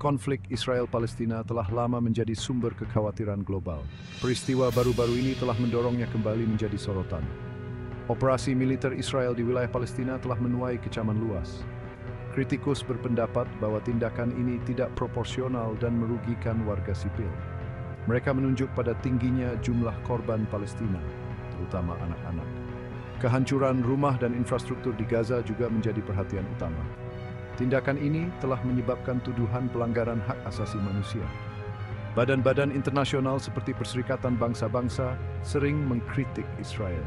Konflik Israel-Palestina telah lama menjadi sumber kekhawatiran global. Peristiwa baru-baru ini telah mendorongnya kembali menjadi sorotan. Operasi militer Israel di wilayah Palestina telah menuai kecaman luas. Kritikus berpendapat bahwa tindakan ini tidak proporsional dan merugikan warga sipil. Mereka menunjuk pada tingginya jumlah korban Palestina, terutama anak-anak. Kehancuran rumah dan infrastruktur di Gaza juga menjadi perhatian utama. Tindakan ini telah menyebabkan tuduhan pelanggaran hak asasi manusia. Badan-badan internasional seperti Perserikatan Bangsa-Bangsa sering mengkritik Israel.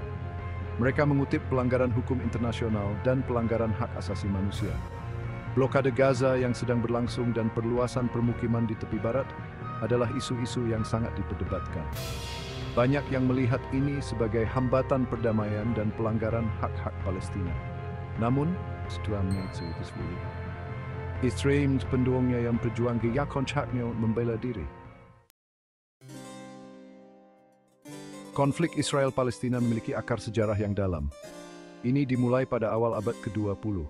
Mereka mengutip pelanggaran hukum internasional dan pelanggaran hak asasi manusia. Blokade Gaza yang sedang berlangsung dan perluasan permukiman di tepi barat adalah isu-isu yang sangat diperdebatkan. Banyak yang melihat ini sebagai hambatan perdamaian dan pelanggaran hak-hak Palestina. Namun, Israel pendukungnya yang berjuang yakon haknya membela diri. Konflik Israel-Palestina memiliki akar sejarah yang dalam. Ini dimulai pada awal abad ke-20.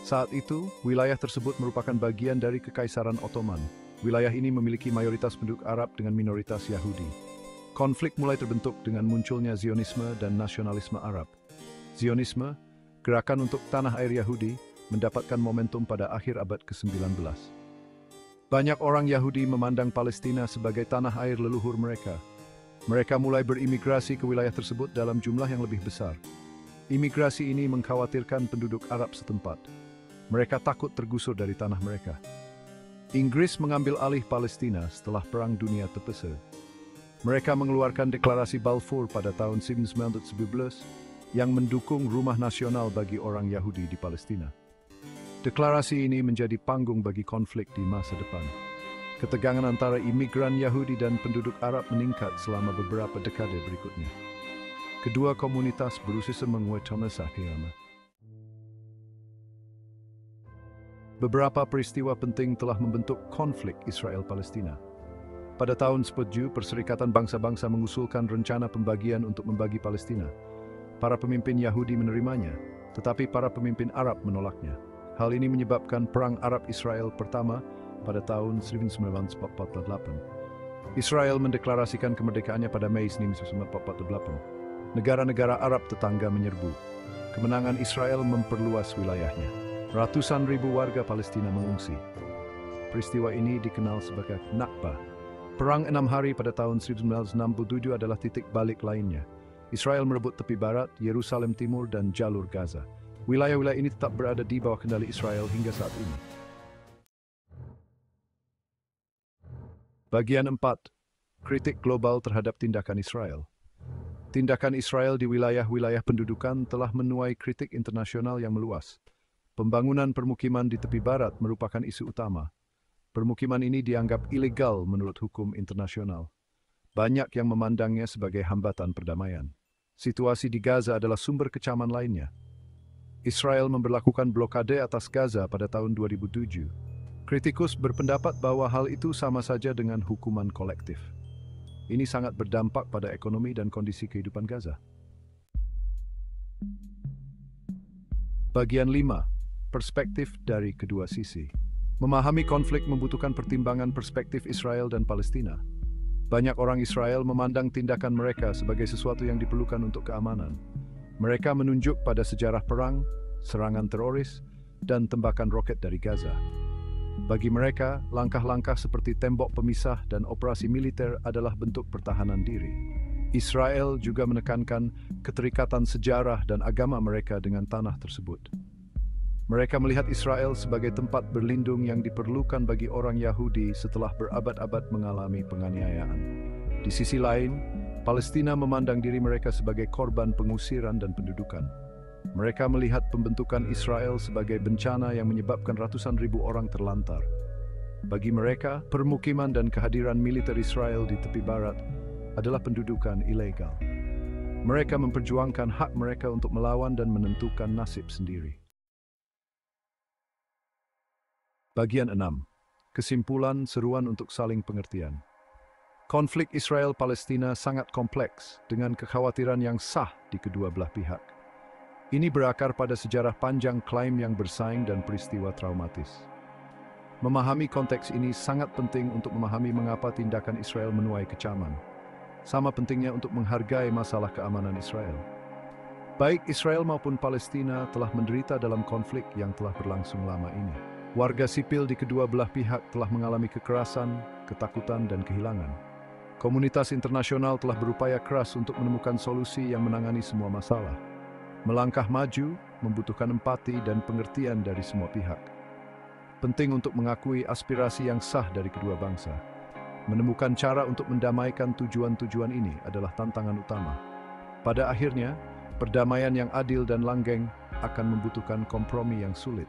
Saat itu, wilayah tersebut merupakan bagian dari Kekaisaran Ottoman. Wilayah ini memiliki mayoritas penduduk Arab dengan minoritas Yahudi. Konflik mulai terbentuk dengan munculnya Zionisme dan nasionalisme Arab. Zionisme, gerakan untuk tanah air Yahudi, mendapatkan momentum pada akhir abad ke-19. Banyak orang Yahudi memandang Palestina sebagai tanah air leluhur mereka. Mereka mulai berimigrasi ke wilayah tersebut dalam jumlah yang lebih besar. Imigrasi ini mengkhawatirkan penduduk Arab setempat. Mereka takut tergusur dari tanah mereka. Inggris mengambil alih Palestina setelah Perang Dunia Terbesar. Mereka mengeluarkan deklarasi Balfour pada tahun 1917 yang mendukung rumah nasional bagi orang Yahudi di Palestina. Deklarasi ini menjadi panggung bagi konflik di masa depan. Ketegangan antara imigran Yahudi dan penduduk Arab meningkat selama beberapa dekade berikutnya. Kedua komunitas berusaha menguatkan sakitnya. Beberapa peristiwa penting telah membentuk konflik Israel-Palestina. Pada tahun 1947, Perserikatan Bangsa-Bangsa mengusulkan rencana pembagian untuk membagi Palestina. Para pemimpin Yahudi menerimanya, tetapi para pemimpin Arab menolaknya. Hal ini menyebabkan Perang Arab-Israel pertama pada tahun 1948. Israel mendeklarasikan kemerdekaannya pada Mei 1948. Negara-negara Arab tetangga menyerbu. Kemenangan Israel memperluas wilayahnya. Ratusan ribu warga Palestina mengungsi. Peristiwa ini dikenal sebagai Nakba. Perang 6 hari pada tahun 1967 adalah titik balik lainnya. Israel merebut tepi barat, Yerusalem Timur, dan jalur Gaza. Wilayah-wilayah ini tetap berada di bawah kendali Israel hingga saat ini. Bagian 4. Kritik global terhadap tindakan Israel. Tindakan Israel di wilayah-wilayah pendudukan telah menuai kritik internasional yang meluas. Pembangunan permukiman di tepi barat merupakan isu utama. Permukiman ini dianggap ilegal menurut hukum internasional. Banyak yang memandangnya sebagai hambatan perdamaian. Situasi di Gaza adalah sumber kecaman lainnya. Israel memberlakukan blokade atas Gaza pada tahun 2007. Kritikus berpendapat bahwa hal itu sama saja dengan hukuman kolektif. Ini sangat berdampak pada ekonomi dan kondisi kehidupan Gaza. Bagian 5. Perspektif dari kedua sisi. Memahami konflik membutuhkan pertimbangan perspektif Israel dan Palestina. Banyak orang Israel memandang tindakan mereka sebagai sesuatu yang diperlukan untuk keamanan. Mereka menunjuk pada sejarah perang, serangan teroris, dan tembakan roket dari Gaza. Bagi mereka, langkah-langkah seperti tembok pemisah dan operasi militer adalah bentuk pertahanan diri. Israel juga menekankan keterikatan sejarah dan agama mereka dengan tanah tersebut. Mereka melihat Israel sebagai tempat berlindung yang diperlukan bagi orang Yahudi setelah berabad-abad mengalami penganiayaan. Di sisi lain, Palestina memandang diri mereka sebagai korban pengusiran dan pendudukan. Mereka melihat pembentukan Israel sebagai bencana yang menyebabkan ratusan ribu orang terlantar. Bagi mereka, permukiman dan kehadiran militer Israel di tepi barat adalah pendudukan ilegal. Mereka memperjuangkan hak mereka untuk melawan dan menentukan nasib sendiri. Bagian 6. Kesimpulan seruan untuk saling pengertian. Konflik Israel-Palestina sangat kompleks dengan kekhawatiran yang sah di kedua belah pihak. Ini berakar pada sejarah panjang klaim yang bersaing dan peristiwa traumatis. Memahami konteks ini sangat penting untuk memahami mengapa tindakan Israel menuai kecaman. Sama pentingnya untuk menghargai masalah keamanan Israel. Baik Israel maupun Palestina telah menderita dalam konflik yang telah berlangsung lama ini. Warga sipil di kedua belah pihak telah mengalami kekerasan, ketakutan, dan kehilangan. Komunitas internasional telah berupaya keras untuk menemukan solusi yang menangani semua masalah. Melangkah maju membutuhkan empati dan pengertian dari semua pihak. Penting untuk mengakui aspirasi yang sah dari kedua bangsa. Menemukan cara untuk mendamaikan tujuan-tujuan ini adalah tantangan utama. Pada akhirnya, perdamaian yang adil dan langgeng akan membutuhkan kompromi yang sulit.